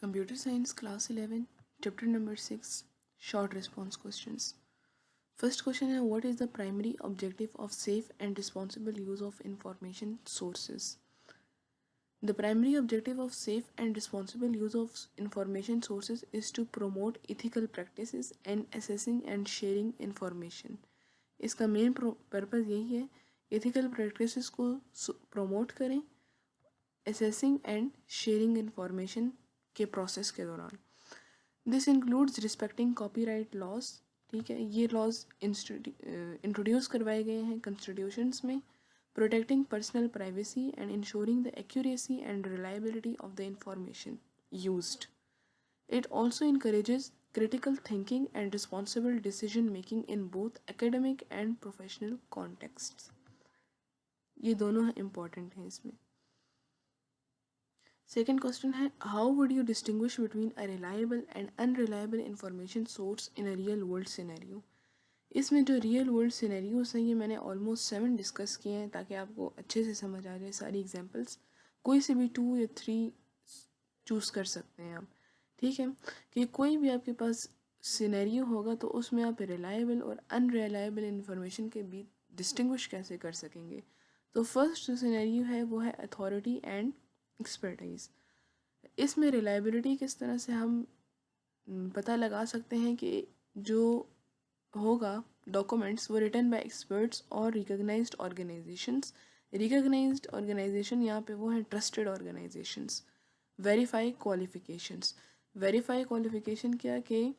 Computer Science Class 11, Chapter number 6, Short Response Questions. First question है, what is the primary objective of safe and responsible use of information sources? The primary objective of safe and responsible use of information sources is to promote ethical practices and assessing and sharing information. इसका main purpose यही है, ethical practices को promote करें, assessing and sharing information के process के दौरान. This includes respecting copyright laws. ठीक है, ये लॉज इंट्रोड्यूस करवाए गए हैं कॉन्स्टिट्यूशंस में. Protecting personal privacy and ensuring the accuracy and reliability of the information used. It also encourages critical thinking and responsible decision making in both academic and professional contexts. ये दोनों important हैं इसमें. Second question है, how would you distinguish between a reliable and unreliable information source in a real world scenario? इसमें जो real world scenarios हैं ये मैंने almost 7 डिस्कस किए हैं ताकि आपको अच्छे से समझ आ जाए सारी एग्जाम्पल्स. कोई से भी 2 या 3 चूज़ कर सकते हैं आप. ठीक है, कि कोई भी आपके पास सिनेरियो होगा तो उसमें आप रिलायबल और अनरिलायबल इंफॉर्मेशन के बीच डिस्टिंग्विश कैसे कर सकेंगे. तो फर्स्ट जो सिनेरियो है वो है अथॉरिटी एंड एक्सपर्टाइज. इसमें रिलायबिलिटी किस तरह से हम पता लगा सकते हैं कि जो होगा डॉक्यूमेंट्स वो रिटन बाय एक्सपर्ट्स और रिकॉग्नाइज्ड ऑर्गेनाइजेशंस. रिकॉग्नाइज्ड ऑर्गेनाइजेशन यहाँ पे वो हैं trusted organisations. Verify qualifications. Verify qualification क्या कि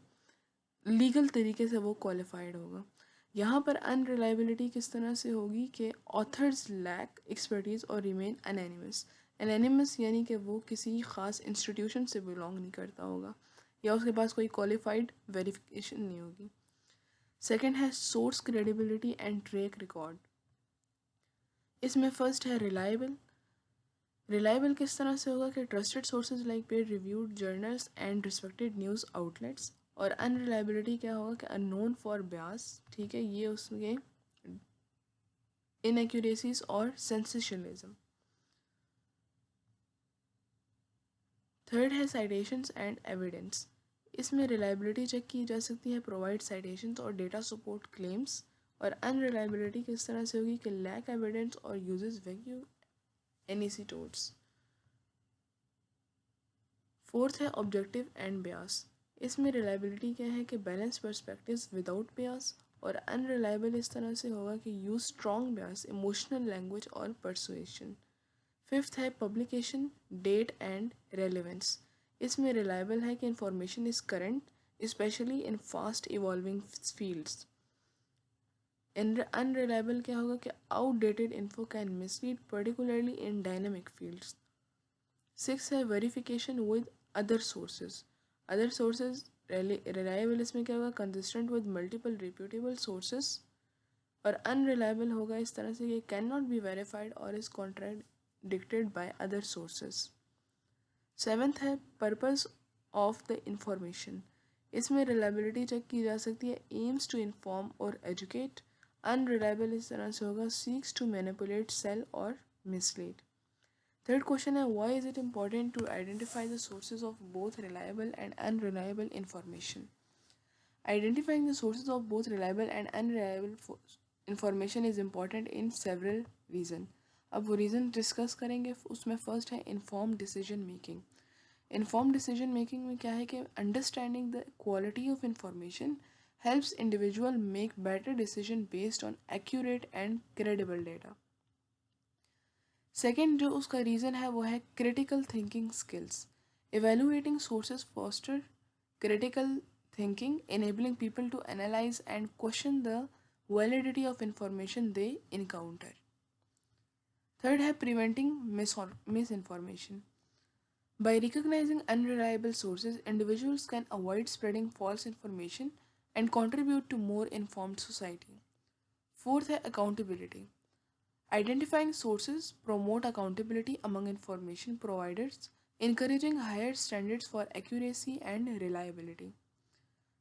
लीगल तरीके से वो क्वालिफाइड होगा. यहाँ पर अनरिलायबिलिटी किस तरह से होगी कि ऑथर्स लैक एक्सपर्टीज़ और रिमेन अनोनिमस. एनोनिमस यानी कि वो किसी ख़ास इंस्टीट्यूशन से बिलोंग नहीं करता होगा या उसके पास कोई क्वालिफाइड वेरिफिकेशन नहीं होगी. सेकंड है source credibility and track record. इसमें फर्स्ट है रिलायबल. रिलायबल किस तरह से होगा कि trusted sources like paid reviewed journals and respected news outlets. और अनरिलायबिलिटी क्या होगा कि अननोन फॉर ब्यास. ठीक है, ये उसमें इनएक्यूरेसीज और सेंसेशनलिज्म. थर्ड है साइटेशंस एंड एविडेंस. इसमें रिलायबिलिटी चेक की जा सकती है प्रोवाइड साइटेशंस और डेटा सपोर्ट क्लेम्स. और अनरिलायबिलिटी किस तरह से होगी कि लैक एविडेंस और यूजेस वैक्यू एनिसीटोड्स. फोर्थ है ऑब्जेक्टिव एंड ब्यास. इसमें रिलायबिलिटी क्या है कि बैलेंस पर्सपेक्टिव्स विदाउट ब्यास. और अनरिलायबल इस तरह से होगा कि use strong bias, emotional language और परसुएशन. फिफ्थ है पब्लिकेशन डेट एंड रेलेवेंस. इसमें रिलायबल है कि information is current specially in fast evolving fields. Unreliable क्या होगा कि outdated info can mislead particularly in dynamic fields. Six है verification with other sources. Other sources reliable इसमें क्या होगा consistent with multiple reputable sources. और अनरिलायबल होगा इस तरह से कि कैन नॉट बी वेरीफाइड और is contradicted by other sources. Seventh है पर्पस ऑफ द इंफॉर्मेशन. इसमें रिलायबिलिटी चेक की जा सकती है एम्स टू इन्फॉर्म और एजुकेट. अनरिलायबल इस तरह से होगा सीक्स टू मैनिपुलेट सेल और मिसलीड. थर्ड क्वेश्चन है why is it important to identify the sources of both reliable and unreliable information. Identifying the sources of both reliable and unreliable information is important in several reasons. अब वो reason discuss करेंगे. उसमें first है inform decision making. Inform decision making में क्या है कि understanding the quality of information helps individual make better decision based on accurate and credible data. Second जो उसका रीज़न है वो है critical thinking skills. Evaluating sources foster critical thinking, enabling people to analyze and question the validity of information they encounter. Third है preventing misinformation. By recognizing unreliable sources, individuals can avoid spreading false information and contribute to more informed society. Fourth है accountability. Identifying sources promote accountability among information providers, encouraging higher standards for accuracy and reliability.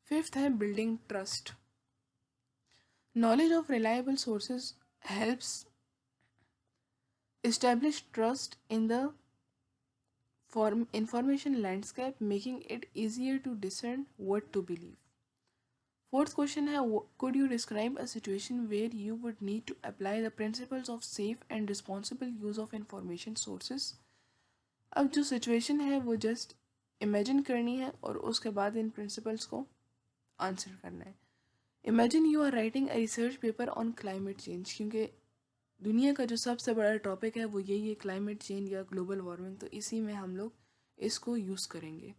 Fifth है building trust. Knowledge of reliable sources helps establish trust in the form information landscape, making it easier to discern what to believe. Fourth question है, could you describe a situation where you would need to apply the principles of safe and responsible use of information sources? अब जो situation है वो just imagine करनी है और उसके बाद इन प्रिंसिपल्स को आंसर करना है. Imagine you are writing a research paper on climate change, क्योंकि दुनिया का जो सबसे बड़ा टॉपिक है वो यही है, क्लाइमेट चेंज या ग्लोबल वार्मिंग. तो इसी में हम लोग इसको यूज़ करेंगे.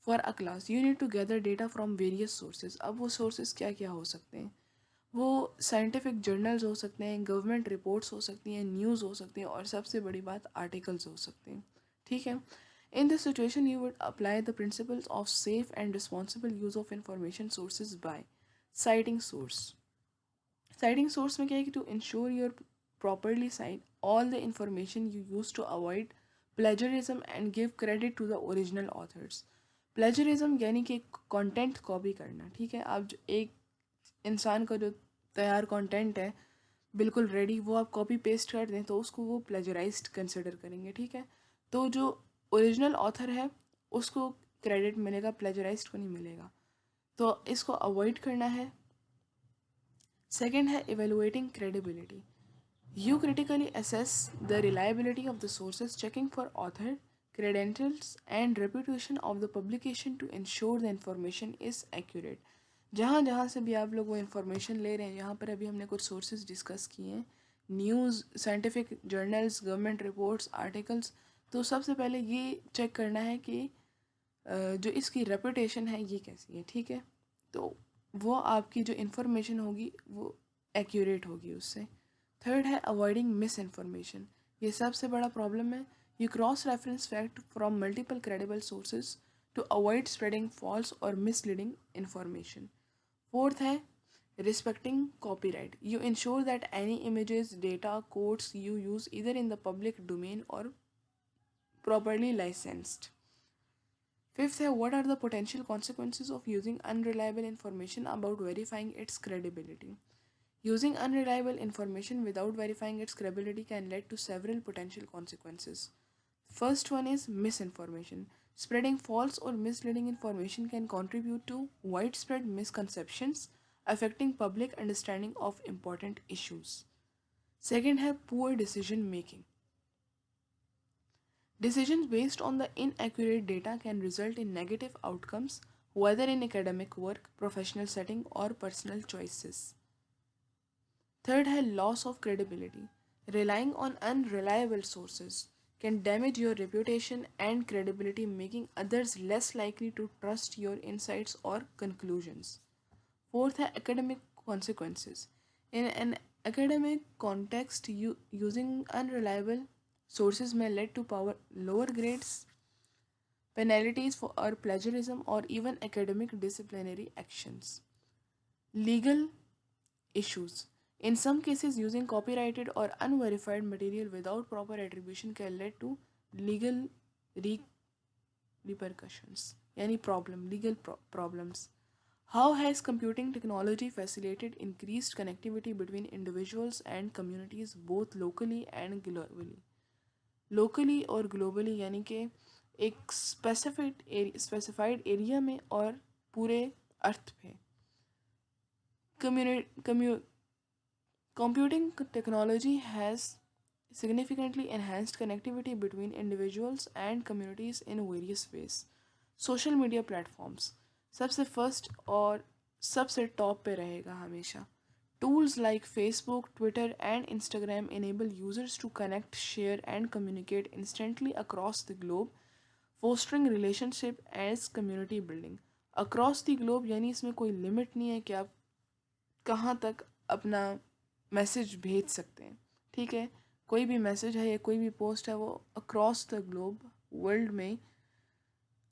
For a class you need to gather data from various sources. अब वो सोर्सेज क्या क्या हो सकते हैं? वो साइंटिफिक जर्नल्स हो सकते हैं, गवर्नमेंट रिपोर्ट्स हो सकती हैं, न्यूज़ हो सकती हैं, और सबसे बड़ी बात आर्टिकल्स हो सकते हैं. ठीक है. In this situation you would apply the principles of safe and responsible use of information sources by citing source. Citing source में क्या है कि to ensure you properly cite all the information you use to avoid plagiarism and give credit to the original authors. Plagiarism यानी कि content copy करना. ठीक है. आप जो एक इंसान का जो तैयार कंटेंट है बिल्कुल रेडी, वो आप कॉपी पेस्ट कर दें तो उसको वो प्लेजराइज्ड कंसिडर करेंगे. ठीक है. तो जो ओरिजिनल ऑथर है उसको क्रेडिट मिलेगा, प्लेजराइज्ड को नहीं मिलेगा. तो इसको अवॉइड करना है. सेकेंड है evaluating credibility. You critically assess the reliability of the sources, checking for author, credentials, and reputation of the publication to ensure the information is accurate. जहाँ जहाँ से भी आप लोग वो इन्फॉर्मेशन ले रहे हैं, यहाँ पर अभी हमने कुछ सोर्सेज डिस्कस किए हैं, news, scientific journals, government reports, articles. तो सबसे पहले ये चेक करना है कि जो इसकी रेपुटेशन है ये कैसी है. ठीक है. तो वो आपकी जो इन्फॉर्मेशन होगी वो एक्यूरेट होगी उससे. थर्ड है अवॉइडिंग मिस इन्फॉर्मेशन. ये सबसे बड़ा प्रॉब्लम है. You cross reference fact from multiple credible sources to avoid spreading false और मिसलीडिंग इन्फॉर्मेशन. फोर्थ है respecting copyright. You ensure that any images, data, codes you use either in the public domain और properly licensed. Fifth है what are the potential consequences of using unreliable information about verifying its credibility. Using unreliable information without verifying its credibility can lead to several potential consequences. First one is misinformation. Spreading false or misleading information can contribute to widespread misconceptions affecting public understanding of important issues. Second है poor decision making. Decisions based on the inaccurate data can result in negative outcomes, whether in academic work, professional setting, or personal choices. Third है loss of credibility. Relying on unreliable sources can damage your reputation and credibility, making others less likely to trust your insights or conclusions. Fourth है academic consequences. In an academic context, using unreliable sources may lead to lower grades, penalties for or plagiarism, or even academic disciplinary actions. Legal issues. In some cases, using copyrighted or unverified material without proper attribution can lead to legal repercussions, yani legal problems. How has computing technology facilitated increased connectivity between individuals and communities both locally and globally? Locally और globally यानी कि एक specified area में और पूरे अर्थ पे. Computing technology has significantly enhanced connectivity between individuals and communities in various ways. Social media platforms सबसे first और सबसे टॉप पे रहेगा हमेशा. Tools like Facebook, Twitter, and Instagram enable users to connect, share, and communicate instantly across the globe, fostering relationship as community building. Across the globe यानी इसमें कोई limit नहीं है कि आप कहाँ तक अपना मैसेज भेज सकते हैं. ठीक है. कोई भी मैसेज है या कोई भी पोस्ट है वो अक्रॉस द ग्लोब वर्ल्ड में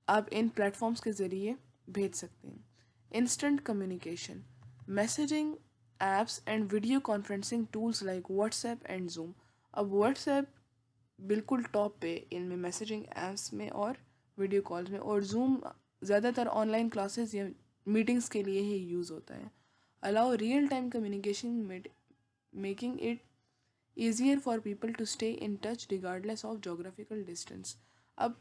आप इन प्लेटफॉर्म्स के ज़रिए भेज सकते हैं. Instant communication, messaging apps and video conferencing tools like WhatsApp and Zoom. अब WhatsApp बिल्कुल टॉप पे इनमें मैसेजिंग ऐप्स में और वीडियो कॉल्स में, और Zoom ज़्यादातर ऑनलाइन क्लासेस या मीटिंग्स के लिए ही यूज़ होता है. Allow real time communication, making it easier for people to stay in touch regardless of geographical distance. अब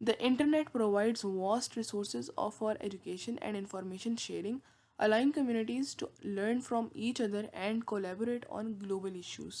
The internet provides vast resources for education and information sharing, allowing communities to learn from each other and collaborate on global issues.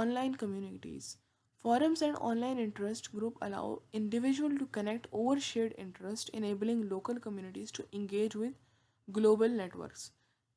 online communities. Forums and online interest group allow individuals to connect over shared interest, enabling local communities to engage with global networks.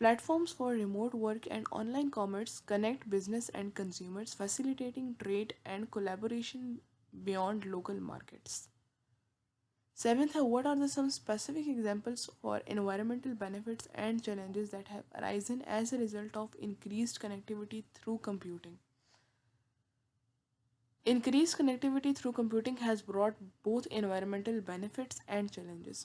Platforms for remote work and online commerce connect business and consumers, facilitating trade and collaboration beyond local markets. Seventh, what are some specific examples for environmental benefits and challenges that have arisen as a result of increased connectivity through computing? Increased connectivity through computing has brought both environmental benefits and challenges.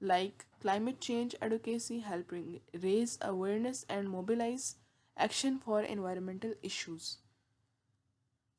like climate change advocacy, helping raise awareness and mobilize action for environmental issues.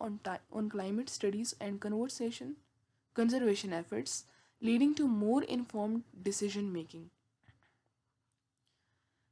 on climate studies and conservation efforts, leading to more informed decision making.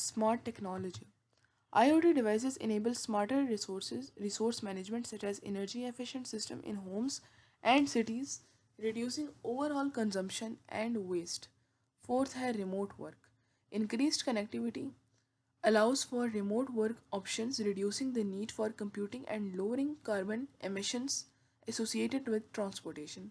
smart technology. IoT devices enable smarter resource management such as energy efficient system in homes and cities, reducing overall consumption and waste. Fourth है remote work. Increased connectivity allows for remote work options, reducing the need for computing and lowering carbon emissions associated with transportation.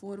4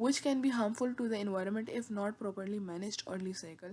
which can be harmful to the environment if not properly managed or recycled.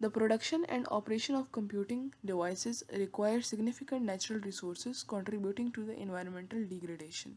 The production and operation of computing devices require significant natural resources, contributing to the environmental degradation.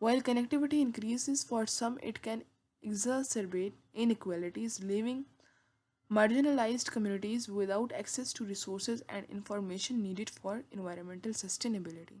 While connectivity increases for some, it can exacerbate inequalities, leaving marginalized communities without access to resources and information needed for environmental sustainability.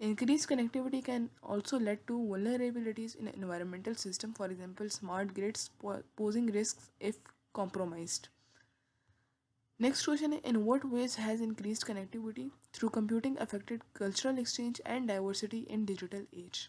Increased connectivity can also lead to vulnerabilities in environmental system, for example, smart grids posing risks if compromised. Next question is, in what ways has increased connectivity through computing affected cultural exchange and diversity in digital age?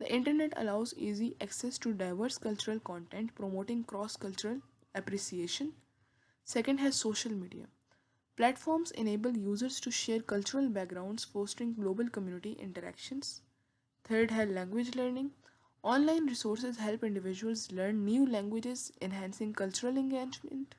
The internet allows easy access to diverse cultural content, promoting cross-cultural appreciation. Second has social media. Platforms enable users to share cultural backgrounds, fostering global community interactions. Third has language learning. Online resources help individuals learn new languages, enhancing cultural engagement.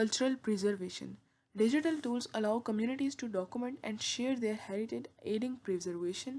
cultural preservation. Digital tools allow communities to document and share their heritage, aiding preservation.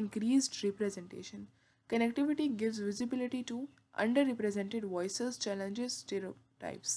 increased representation. Connectivity gives visibility to underrepresented voices, challenges stereotypes.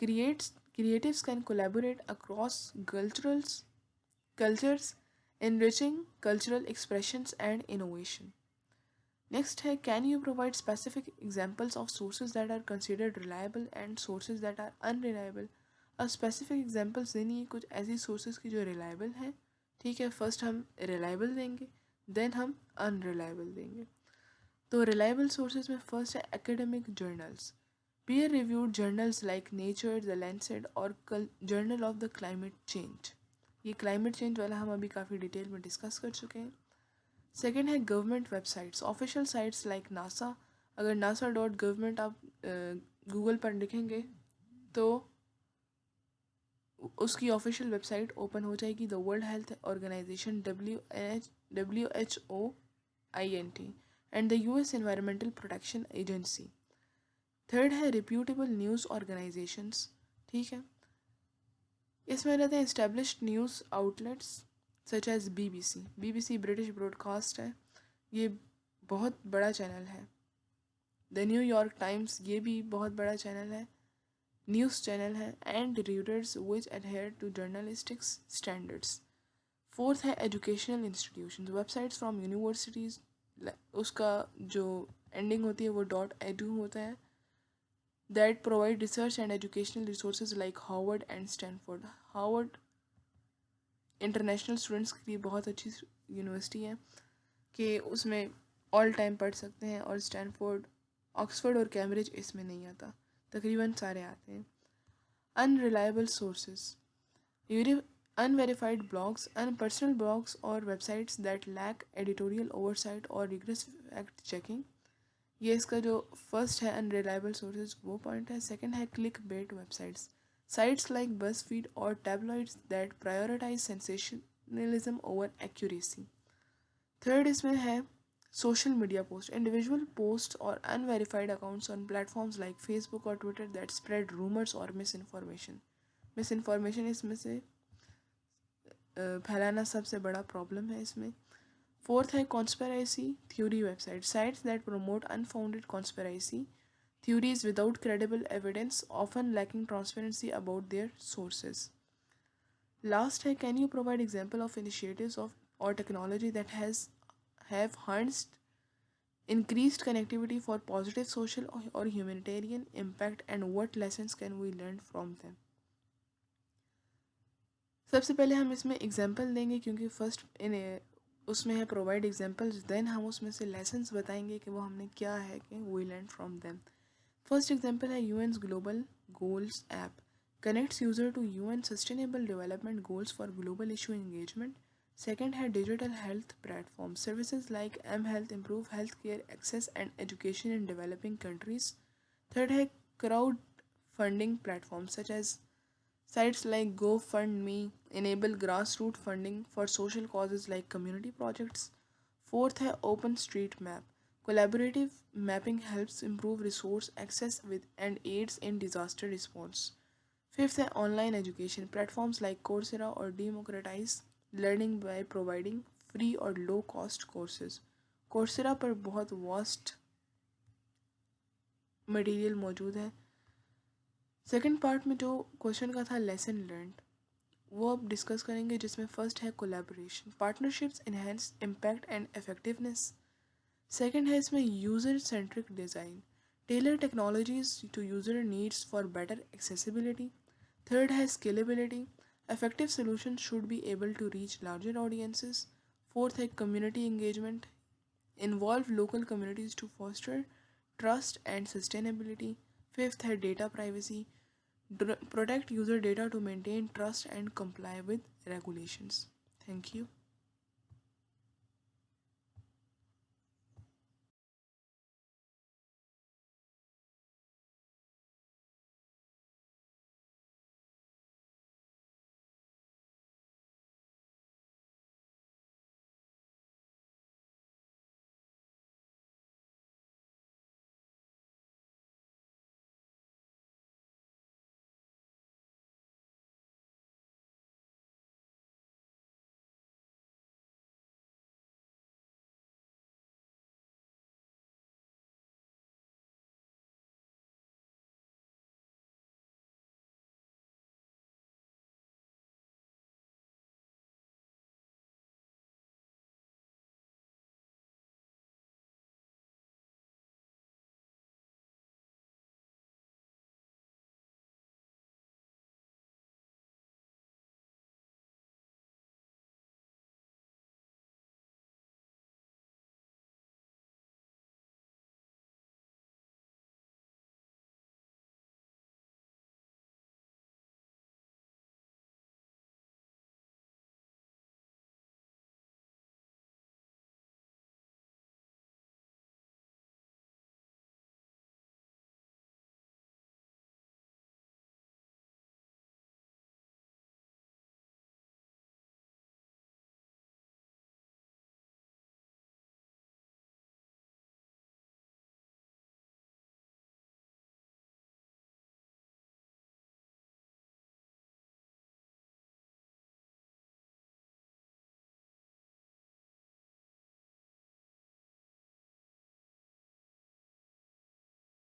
Creatives can collaborate across cultures, enriching cultural expressions and innovation. Next है, can you provide specific examples of sources that are considered reliable and sources that are unreliable? अब specific examples देनी है कुछ ऐसी sources की जो reliable हैं. ठीक है, first हम reliable देंगे, then हम unreliable देंगे. तो reliable sources में first है academic journals. Peer-reviewed journals like Nature, The Lancet और Journal of the Climate Change. ये climate change वाला हम अभी काफ़ी डिटेल में डिस्कस कर चुके हैं. सेकेंड है government websites, official sites like NASA. अगर nasa.government आप गूगल पर लिखेंगे तो उसकी ऑफिशियल वेबसाइट ओपन हो जाएगी. The world health organisation WHOINT and the US environmental protection agency. Third है रिप्यूटेबल न्यूज़ ऑर्गेनाइजेशंस. ठीक है, इसमें रहते हैं established news outlets such as BBC British broadcast है, ये बहुत बड़ा चैनल है. द न्यूयॉर्क टाइम्स, ये भी बहुत बड़ा चैनल है, न्यूज़ चैनल है. And readers which adhere to journalistics standards. Fourth है educational institutions, websites from universities, उसका जो एंडिंग होती है वो .edu होता है, that provide research and educational resources like Harvard and Stanford. Harvard international students के लिए बहुत अच्छी यूनिवर्सिटी है कि उसमें ऑल टाइम पढ़ सकते हैं, और स्टैनफोर्ड, ऑक्सफोर्ड और कैम्ब्रिज इसमें नहीं आता, तकरीबन सारे आते हैं. Unreliable sources, unverified blogs, unpersonal blogs or websites that lack editorial oversight or rigorous fact checking. ये इसका जो फर्स्ट है अनरिलायबल सोर्सेज वो पॉइंट है. सेकंड है click bait websites, sites like BuzzFeed or tabloids that prioritize sensationalism over accuracy. Third इसमें है social media posts, individual posts or unverified accounts on platforms like Facebook or Twitter that spread rumors or misinformation. Misinformation इसमें से फैलाना सबसे बड़ा problem है इसमें. Fourth है conspiracy theory websites, sites that promote unfounded conspiracy theories without credible evidence, often lacking transparency about their sources. Last है, can you provide example of initiatives of or technology that have harnessed increased connectivity for positive social or humanitarian impact, and what lessons can we learn from them? सबसे पहले हम इसमें example देंगे क्योंकि first उसमें है provide examples, then हम उसमें से लेसन्स बताएंगे कि वो हमने क्या है कि we learn from them. First example है UN global goals app, connects user to UN sustainable development goals for global issue engagement. Second है digital health platform, services like M-Health improve health care access and education in developing countries. Third है crowd funding platform such as sites like GoFundMe enable grassroots funding for social causes like community projects. Fourth है OpenStreetMap, collaborative mapping helps improve resource access with and aids in disaster response. Fifth है online education, platforms like Coursera or democratize learning by providing free or low cost courses. Coursera पर बहुत vast material मौजूद है. Second part में जो question का था lesson learned, वो अब डिस्कस करेंगे, जिसमें फर्स्ट है collaboration, partnerships enhance impact and effectiveness. Second है इसमें user centric design, tailor technologies to user needs for better accessibility. Third है scalability, effective solutions should be able to reach larger audiences. Fourth है community engagement, involve local communities to foster trust and sustainability. Fifth है data privacy, protect user data to maintain trust and comply with regulations. Thank you.